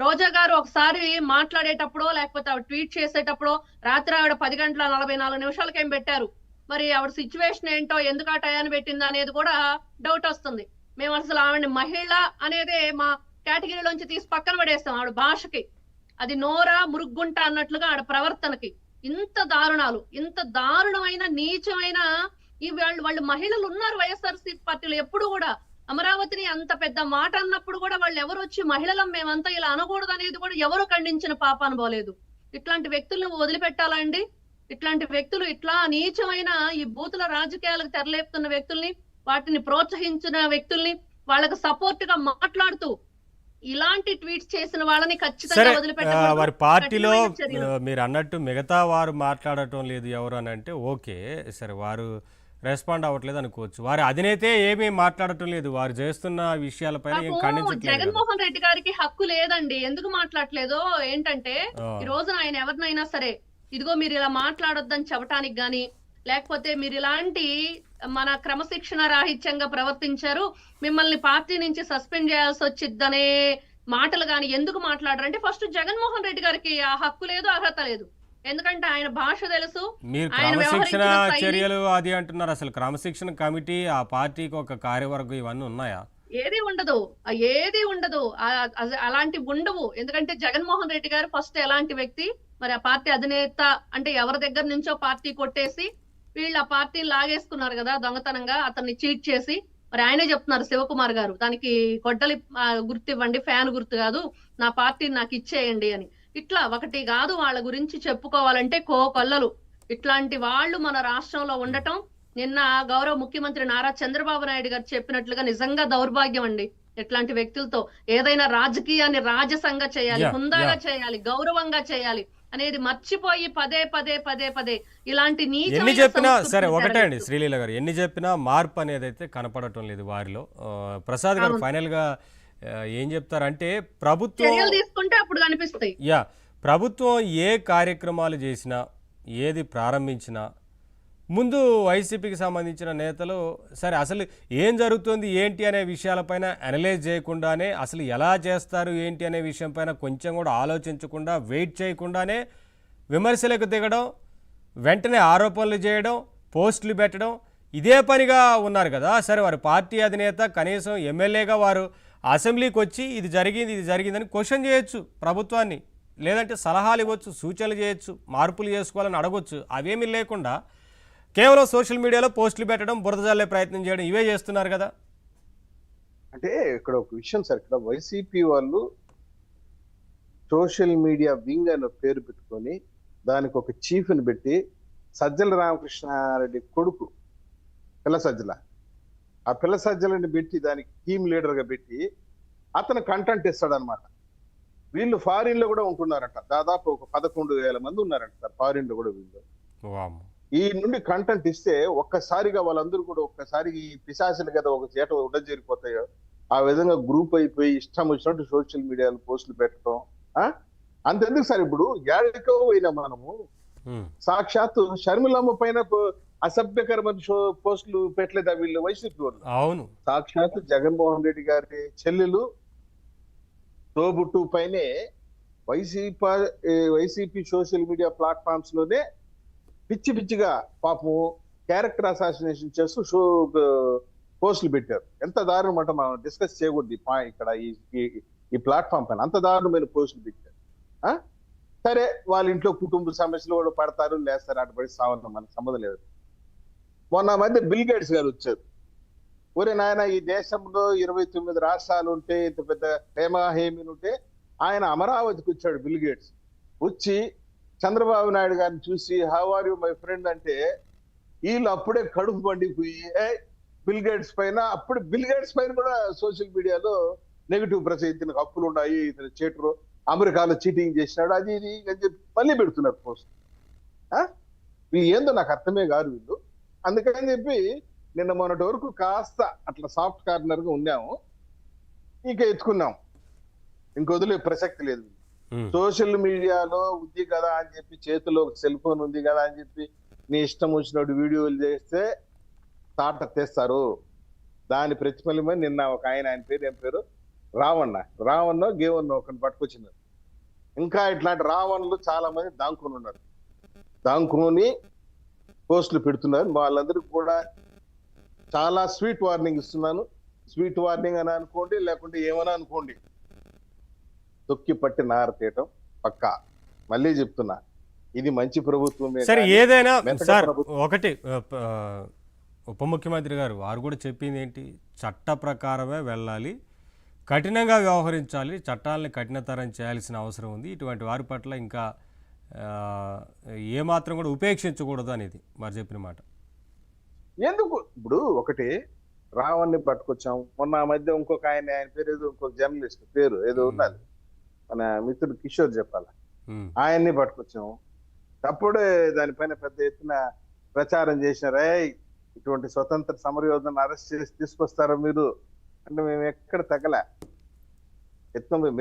రోజా గారు ఒకసారి మాట్లాడేటప్పుడో లేకపోతే ఆవిడ ట్వీట్ చేసేటప్పుడో రాత్రి ఆవిడ 10:44 ఏం పెట్టారు. మరి ఆవిడ సిచ్యువేషన్ ఏంటో ఎందుకు ఆ టయాన్ని పెట్టింది అనేది కూడా డౌట్ వస్తుంది. మేము అసలు ఆవిడ మహిళ అనేదే మా కేటగిరీలోంచి తీసి పక్కన పడేస్తాం. ఆవిడ భాషకి అది నోరా మురుగుంట అన్నట్లుగా ఆవిడ ప్రవర్తనకి ఇంత దారుణాలు, ఇంత దారుణమైన నీచమైన వాళ్ళు మహిళలు ఉన్నారు వైఎస్ఆర్సీపీ పార్టీలో. ఎప్పుడు కూడా అమరావతిని అంత పెద్ద మాట అన్నప్పుడు కూడా వాళ్ళు ఎవరు వచ్చి మహిళలం మేమంతా ఇలా అనకూడదు అనేది కూడా ఎవరు ఖండించిన పాపాను పోలేదు. ఇట్లాంటి వ్యక్తులను వదిలిపెట్టాలా అండి? ఇట్లాంటి వ్యక్తులు, ఇట్లా నీచమైన ఈ బూతుల రాజకీయాలకు తెరలేపుతున్న వ్యక్తుల్ని, వాటిని ప్రోత్సహించిన వ్యక్తుల్ని, వాళ్ళకి సపోర్ట్ గా మాట్లాడుతూ ఇలాంటి ట్వీట్స్ చేసిన వాళ్ళని ఖచ్చితంగా వదిలిపెట్టాలి. వారి పార్టీలో మీరు అన్నట్టు మిగతా వారు మాట్లాడటం లేదు ఎవరు అని అంటే ఓకే, సరే వారు రెస్పాండ్ అవ్వట్లేదు అనుకోవచ్చు. వారి అధినేతే ఏమీ మాట్లాడటం లేదు, వారు చేస్తున్న విషయాలపైన ఏం ఖండించట్లేదు. జగన్మోహన్ రెడ్డి గారికి హక్కు లేదండి. ఎందుకు మాట్లాడట్లేదో ఏంటంటే, ఈ రోజు ఆయన ఎవరినైనా సరే ఇదిగో మీరు ఇలా మాట్లాడొద్దని చెప్పడానికి గాని, లేకపోతే మీరు ఇలాంటి మన క్రమశిక్షణ రాహిత్యంగా ప్రవర్తించారు, మిమ్మల్ని పార్టీ నుంచి సస్పెండ్ చేయాల్సి వచ్చిద్దనే మాటలు గాని ఎందుకు మాట్లాడరంటే, ఫస్ట్ జగన్మోహన్ రెడ్డి గారికి ఆ హక్కు లేదు, అర్హత లేదు. ఎందుకంటే ఆయన భాష తెలుసు. మీరు క్రమశిక్షణ చర్యలు అది అంటున్నారు, అసలు క్రమశిక్షణ కమిటీ, ఆ పార్టీకి ఒక కార్యవర్గం ఇవన్నీ ఉన్నాయా? ఏది ఉండదు. అలాంటి ఉండవు. ఎందుకంటే జగన్మోహన్ రెడ్డి గారు ఫస్ట్ ఎలాంటి వ్యక్తి, మరి ఆ పార్టీ అధినేత అంటే ఎవరి దగ్గర నుంచో పార్టీ కొట్టేసి వీళ్ళు ఆ పార్టీని లాగేసుకున్నారు కదా దొంగతనంగా, అతన్ని చీట్ చేసి. మరి ఆయనే చెప్తున్నారు శివకుమార్ గారు, దానికి గొడ్డలి గుర్తు ఇవ్వండి, ఫ్యాన్ గుర్తు కాదు, నా పార్టీని నాకు ఇచ్చేయండి అని. ఇట్లా ఒకటి కాదు, వాళ్ళ గురించి చెప్పుకోవాలంటే కోకొల్లలు. ఇట్లాంటి వాళ్ళు మన రాష్ట్రంలో ఉండటం నిన్న గౌరవ ముఖ్యమంత్రి నారా చంద్రబాబు నాయుడు గారు చెప్పినట్లుగా నిజంగా దౌర్భాగ్యం అండి. ఇట్లాంటి వ్యక్తులతో ఏదైనా రాజకీయాన్ని రాజసంగా చేయాలి, హుందాగా చేయాలి, గౌరవంగా చేయాలి అనేది మర్చిపోయి పదే ఇలాంటి ఎన్ని చెప్పినా సరే ఒకటే అండి శ్రీలీల గారు, ఎన్ని చెప్పినా మార్పు అనేది అయితే కనపడటం లేదు వారిలో. ప్రసాద్ గారు ఫైనల్ గా ఏం చెప్తారంటే, ప్రభుత్వం తీసుకుంటే అప్పుడు కనిపిస్తాయి. ప్రభుత్వం ఏ కార్యక్రమాలు చేసినా, ఏది ప్రారంభించినా ముందు వైసీపీకి సంబంధించిన నేతలు సరే అసలు ఏం జరుగుతుంది ఏంటి అనే విషయాలపైన అనలైజ్ చేయకుండానే, అసలు ఎలా చేస్తారు ఏంటి అనే విషయం పైన కొంచెం కూడా ఆలోచించకుండా, వెయిట్ చేయకుండానే విమర్శలకు దిగడం, వెంటనే ఆరోపణలు చేయడం, పోస్టులు పెట్టడం, ఇదే పనిగా ఉన్నారు కదా. సరే వారి పార్టీ అధినేత కనీసం ఎమ్మెల్యేగా వారు అసెంబ్లీకి వచ్చి ఇది జరిగిందని క్వశ్చన్ చేయొచ్చు ప్రభుత్వాన్ని, లేదంటే సలహాలు ఇవ్వచ్చు, సూచనలు చేయొచ్చు, మార్పులు చేసుకోవాలని అడగొచ్చు. అవేమీ లేకుండా కేవలం సోషల్ మీడియాలో పోస్టులు పెట్టడం, బురద జల్లే ప్రయత్నం చేయడం, ఇవే చేస్తున్నారు కదా. అంటే ఇక్కడ ఒక విషయం సార్, ఇక్కడ వైసీపీ వాళ్ళు సోషల్ మీడియా వింగ్ అనే పేరు పెట్టుకొని దానికి ఒక చీఫ్ని పెట్టి, సజ్జల రామకృష్ణారెడ్డి కొడుకు పిల్ల సజ్జల, ఆ పిల్ల సజ్జలని పెట్టి దానికి టీమ్ లీడర్ గా పెట్టి అతను కంటెంట్ ఇస్తాడనమాట. వీళ్ళు ఫారిన్ లో కూడా ఉంటున్నారంట, దాదాపు ఒక 11,000 మంది ఉన్నారంట సార్ ఫారిన్ లో కూడా. వీళ్ళు ఈ నుండి కంటెంట్ ఇస్తే ఒక్కసారిగా వాళ్ళందరూ కూడా ఒక్కసారి ఈ పిశాసులు కదా ఒక చేట ఉండజేరిపోతాయో ఆ విధంగా గ్రూప్ అయిపోయి ఇష్టం వచ్చినట్టు సోషల్ మీడియాలో పోస్టులు పెట్టడం. అంతెందుకు సార్, ఇప్పుడు ఏడకో పోయినా మనము సాక్షాత్తు షర్మిలమ్మ పైన అసభ్యకరమైన పోస్టులు పెట్టలేదా వీళ్ళు వైసీపీ వాళ్ళు? అవును, సాక్షాత్తు జగన్మోహన్ రెడ్డి గారి చెల్లెలు తోబుట్టు పైనే వైసీపీ సోషల్ మీడియా ప్లాట్ఫామ్స్ లోనే పిచ్చిగా పాపము క్యారెక్టర్ అసాసినేషన్ చేస్తూ పోస్టులు పెట్టారు. ఎంత దారుణం అంటే మనం డిస్కస్ చేయకూడదు ఇక్కడ ఈ ప్లాట్ఫామ్ పైన, అంత దారుణమైన పోస్టులు పెట్టారు. సరే వాళ్ళ ఇంట్లో కుటుంబ సమస్యలు కూడా పడతారు, లేస్తారు, అటుపడి సావన్న మనకు సంబంధం లేదు. మొన్న మధ్య బిల్ గేట్స్ గారు వచ్చారు. ఒరే నాయన, ఈ దేశంలో 29 రాష్ట్రాలు ఉంటే, ఇంత పెద్ద హేమహేమిని ఉంటే, ఆయన అమరావతికి వచ్చాడు బిల్ గేట్స్. వచ్చి చంద్రబాబు నాయుడు గారిని చూసి how are you my friend అంటే, వీళ్ళు అప్పుడే కడుపు పండిపోయి బిల్ గేట్స్ పైన, అప్పుడు బిల్ గేట్స్ పైన కూడా సోషల్ మీడియాలో నెగిటివ్ ప్రెస్, ఇతనికి అప్పులు ఉన్నాయి, ఇతను చీటరు, అమెరికాలో చీటింగ్ చేసినాడు, అది ఇది అని చెప్పి మళ్ళీ పెడుతున్నారు పోస్ట్. వీళ్ళు ఏందో నాకు అర్థమే కాదు వీళ్ళు. అందుకని చెప్పి నిన్న మొన్నటి వరకు కాస్త అట్లా సాఫ్ట్ కార్నర్ గా ఉన్నాము, ఇక ఎత్తుకున్నాం. ఇంకొదిలే ప్రసక్తి లేదు. ఉమ్. సోషల్ మీడియాలో ఉంది కదా అని చెప్పి, చేతిలో సెల్ ఫోన్ ఉంది కదా అని చెప్పి నీ ఇష్టం వచ్చినట్టు వీడియోలు చేస్తే తాట తెస్తారు. దాని ప్రతిఫలమే నిన్న ఒక ఆయన పేరు ఏం పేరు రావణ గేవన్న ఒకరిని పట్టుకొచ్చినారు. ఇంకా ఇట్లాంటి రావణులు చాలా మంది దాంకుని ఉన్నారు. దాంకుని పోస్టులు పెడుతున్నారు. వాళ్ళందరికీ కూడా చాలా స్వీట్ వార్నింగ్ ఇస్తున్నాను. స్వీట్ వార్నింగ్ అని అనుకోండి, లేకుంటే ఏమని అనుకోండి, తొక్కి పట్టి నార తీయటం పక్కా. మళ్ళీ చెప్తున్నా, ఇది మంచి ప్రభుత్వమే. సరే, కానీ ఏదైనా మెతక సార్ ప్రభుత్వం. ఒకటి ఉప ముఖ్యమంత్రి గారు వారు కూడా చెప్పింది ఏంటి, చట్ట ప్రకారమే వెళ్ళాలి, కఠినంగా వ్యవహరించాలి, చట్టాలని కఠినతరం చేయాల్సిన అవసరం ఉంది, ఇటువంటి వారి పట్ల ఇంకా ఏమాత్రం కూడా ఉపేక్షించకూడదు అనేది మరి చెప్పిన మాట. ఎందుకు ఇప్పుడు ఒకటి రావణ్ణి పట్టుకొచ్చాం. మొన్న ఆ మధ్య ఇంకొక ఆయన పేరు ఏదో, ఇంకొక జర్నలిస్ట్ పేరు ఏదో ఉన్నది, మన మిత్రుడు కిషోర్ చెప్పాల, ఆయన్ని పట్టుకొచ్చాం. అప్పుడే దానిపైన పెద్ద ఎత్తున ప్రచారం చేసినారే, ఇటువంటి స్వతంత్ర సమరయోధులను అరెస్ట్ చేసి తీసుకొస్తారా మీరు అంటే, మేము ఎక్కడ తగ్గలే.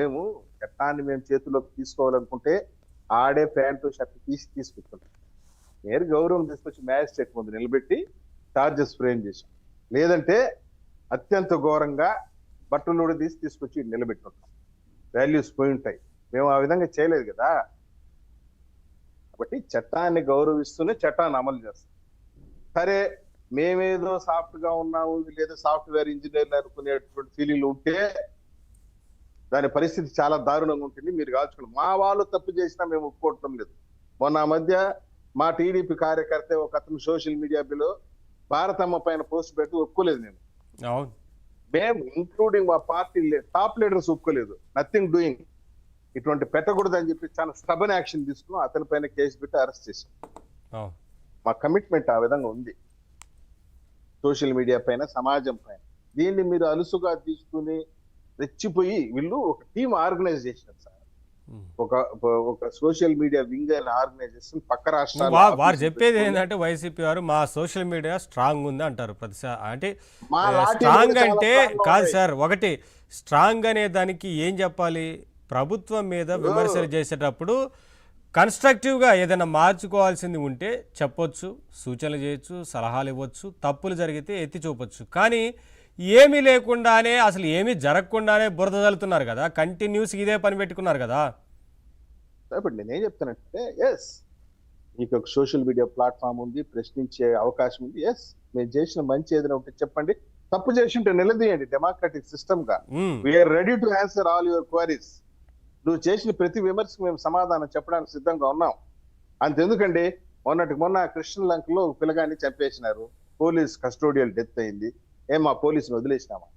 మేము చట్టాన్ని మేము చేతిలోకి తీసుకోవాలనుకుంటే ఆడే ప్యాంటు షర్ట్ తీసుకొచ్చాం. నేరు గౌరవం తీసుకొచ్చి మ్యాజిస్ట్రేట్ ముందు నిలబెట్టి చార్జెస్ ఫ్రేమ్ చేశాం. లేదంటే అత్యంత ఘోరంగా బట్టలు తీసుకొచ్చి నిలబెట్టుకుంటాం. వాల్యూస్ పోయి ఉంటాయి. మేము ఆ విధంగా చేయలేదు కదా. కాబట్టి చట్టాన్ని గౌరవిస్తూనే చట్టాన్ని అమలు చేస్తాం. సరే, మేమేదో సాఫ్ట్ గా ఉన్నాము, లేదా సాఫ్ట్వేర్ ఇంజనీర్లు అనుకునేటువంటి ఫీలింగ్లు ఉంటే దాని పరిస్థితి చాలా దారుణంగా ఉంటుంది. మీరు కాల్చుకోండి. మా వాళ్ళు తప్పు చేసినా మేము ఒప్పుకోవటం లేదు. మొన్న ఆ మధ్య మా టీడీపీ కార్యకర్త ఒక అతను సోషల్ మీడియాలో భారతమ్మ పైన పోస్ట్ పెట్టి ఒప్పుకోలేదు. మేము ఇంక్లూడింగ్ మా పార్టీ టాప్ లీడర్స్ ఒప్పుకోలేదు. నథింగ్ డూయింగ్, ఇటువంటి పెట్టకూడదు అని చెప్పి చాలా స్టబన్ యాక్షన్ తీసుకున్నాం. అతని పైన కేసు పెట్టి అరెస్ట్ చేసాం. మా కమిట్మెంట్ ఆ విధంగా ఉంది సోషల్ మీడియా పైన, సమాజం పైన. దీన్ని మీరు అలుసుగా తీసుకుని రెచ్చిపోయి వీళ్ళు ఒక టీం ఆర్గనైజ్ చేసినారు సార్. ఒక సోషల్ మీడియా వింగ్ అయిన ఆర్గనైజేషన్ పక్క రాష్ట్రాలు. వారు చెప్పేది ఏంటంటే వైసీపీ వారు మా సోషల్ మీడియా స్ట్రాంగ్ ఉంది అంటారు ప్రతిసారి. అంటే స్ట్రాంగ్ అంటే కాదు సార్, ఒకటి స్ట్రాంగ్ అనే దానికి ఏం చెప్పాలి, ప్రభుత్వం మీద విమర్శలు చేసేటప్పుడు కన్స్ట్రక్టివ్గా ఏదైనా మార్చుకోవాల్సింది ఉంటే చెప్పొచ్చు, సూచనలు చేయొచ్చు, సలహాలు ఇవ్వచ్చు, తప్పులు జరిగితే ఎత్తి చూపొచ్చు. కానీ ఏమీ లేకుండానే, అసలు ఏమీ జరగకుండానే బురద చల్లుతున్నారు కదా, కంటిన్యూస్ ఇదే పని పెట్టుకున్నారు కదా. ఇప్పుడు నేనేం చెప్తానంటే, ఎస్ మీకు ఒక సోషల్ మీడియా ప్లాట్ఫామ్ ఉంది, ప్రశ్నించే అవకాశం ఉంది. ఎస్, మేము చేసిన మంచి ఏదైనా ఉంటే చెప్పండి, తప్పు చేసి ఉంటే నిలదీయండి. డెమోక్రటిక్ సిస్టమ్ గా we are ready to answer all your queries. నువ్వు చేసిన ప్రతి విమర్శకు మేము సమాధానం చెప్పడానికి సిద్ధంగా ఉన్నాం. అంతెందుకండి, మొన్న కృష్ణలంకలో ఒక పిల్లగాన్ని చంపేసినారు, పోలీస్ కస్టోడియల్ డెత్ అయింది. మా పోలీసుని వదిలేసినామా?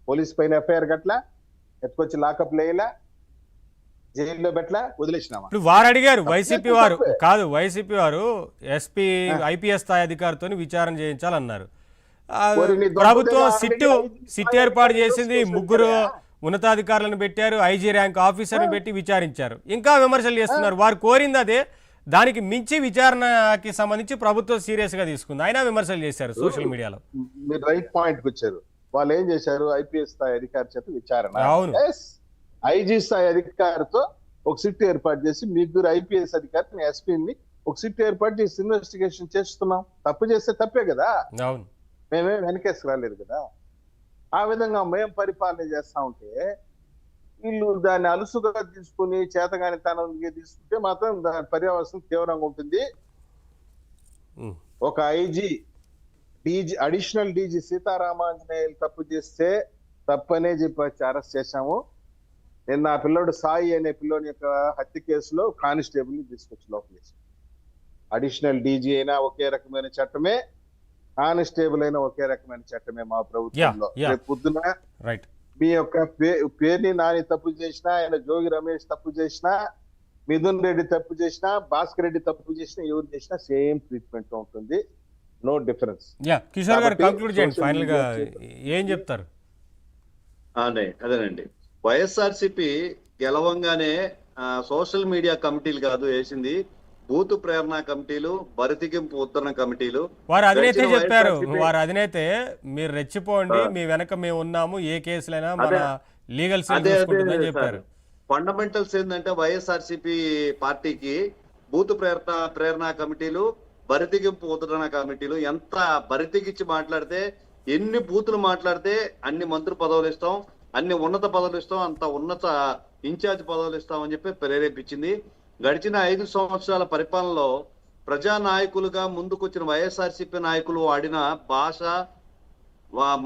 పోలీస్ పైన ఎఫ్ఐఆర్ గట్లా ఎత్తుకొచ్చి లాకప్ లేయలా, జైల్లో పెట్టలా, వదిలేసినామా? ఇప్పుడు వారు అడిగారు, వైసీపీ వారు కాదు, వైసీపీ వారు ఎస్పీ ఐపీఎస్ స్థాయి అధికారితో విచారణ చేయించాలన్నారు. ప్రభుత్వం సిట్ ఏర్పాటు చేసింది, 3 ఉన్నతాధికారులను పెట్టారు, ఐజీ ర్యాంక్ ఆఫీసర్ని పెట్టి విచారించారు. ఇంకా విమర్శలు చేస్తున్నారు. వారు కోరింది అదే, దానికి మించి విచారణకి సంబంధించి ప్రభుత్వం సీరియస్ గా తీసుకుంది, అయినా విమర్శలు చేశారు సోషల్ మీడియాలో. మీరు రైట్ పాయింట్ కి వచ్చారు. వాళ్ళు ఏం చేశారు, ఐపీఎస్ స్థాయి అధికారి చేత విచారణ, ఐజీ స్థాయి అధికారితో ఒక సిట్ ఏర్పాటు చేసి 3 ఐపీఎస్ అధికారిని, ఎస్పీని ఒక సిట్ ఏర్పాటు చేసి ఇన్వెస్టిగేషన్ చేస్తున్నాం. తప్పు చేస్తే తప్పే కదా, మేమేం వెనకేసి రాలేదు కదా. ఆ విధంగా మేము పరిపాలన చేస్తా ఉంటే వీళ్ళు దాన్ని అలుసుగా తీసుకుని చేతగాని తనంగా తీసుకుంటే మాత్రం దాని పర్యావరణం తీవ్రంగా ఉంటుంది. ఒక డీజీ అడిషనల్ డీజీ సీతారామాంజనేయులు తప్పు చేస్తే తప్పనే చెప్పి అరెస్ట్ చేశాము. నిన్న ఆ పిల్లోడు సాయి అనే పిల్లోని యొక్క హత్య కేసులో కానిస్టేబుల్ ని తీసుకొచ్చి లోపలేసాం. అడిషనల్ డీజీ అయినా ఒకే రకమైన చట్టమే, కానిస్టేబుల్ అయినా ఒకే రకమైన చట్టమే మా ప్రభుత్వంలో. రేపు పొద్దున మీ యొక్క పేరుని నాని తప్పు చేసినా, ఆయన జోగి రమేష్ తప్పు చేసినా, మిథున్ రెడ్డి తప్పు చేసినా, భాస్కర్ రెడ్డి తప్పు చేసినా, ఎవరు చేసినా సేమ్ ట్రీట్మెంట్ ఉంటుంది. No difference. కిషోర్ గారు కంక్లూడ్ చేయండి, ఫైనల్ గా ఏం చెప్తారు? అదేనండి, వైఎస్ఆర్సీపీ గెలవంగానే సోషల్ మీడియా కమిటీలు కాదు వేసింది, బూత్ ప్రేరణ కమిటీలు, బరితిగింపు ఉత్తరణ కమిటీలు. వారు అధినేతే చెప్పారు, వారు అధినేతే మీరు రెచ్చిపోండి, మీ వెనక మేము ఉన్నాము, ఏ కేసులైనా మన లీగల్ సెల్ అదే చూసుకుంటుందని చెప్పారు. ఫండమెంటల్స్ ఏంటంటే వైఎస్ఆర్సీపీ పార్టీకి బూత్ ప్రేరణ కమిటీలు, బరితెగింపు ఉద్ధరణ కమిటీలు ఎంత బరితెగించి మాట్లాడితే, ఎన్ని బూతులు మాట్లాడితే అన్ని మంత్రి పదవులు ఇస్తాం, అన్ని ఉన్నత పదవులు ఇస్తాం, అంత ఉన్నత ఇన్ఛార్జ్ పదవులు ఇస్తాం అని చెప్పి ప్రేరేపించింది. గడిచిన 5 సంవత్సరాల పరిపాలనలో ప్రజా నాయకులుగా ముందుకొచ్చిన వైఎస్ఆర్సీపీ నాయకులు వాడిన భాష,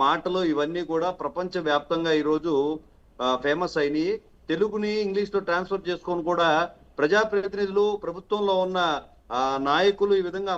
మాటలు ఇవన్నీ కూడా ప్రపంచ వ్యాప్తంగా ఈరోజు ఫేమస్ అయినాయి. తెలుగుని ఇంగ్లీష్ లో ట్రాన్స్ఫర్ చేసుకొని కూడా ప్రజాప్రతినిధులు, ప్రభుత్వంలో ఉన్న నాయకులు ఈ విధంగా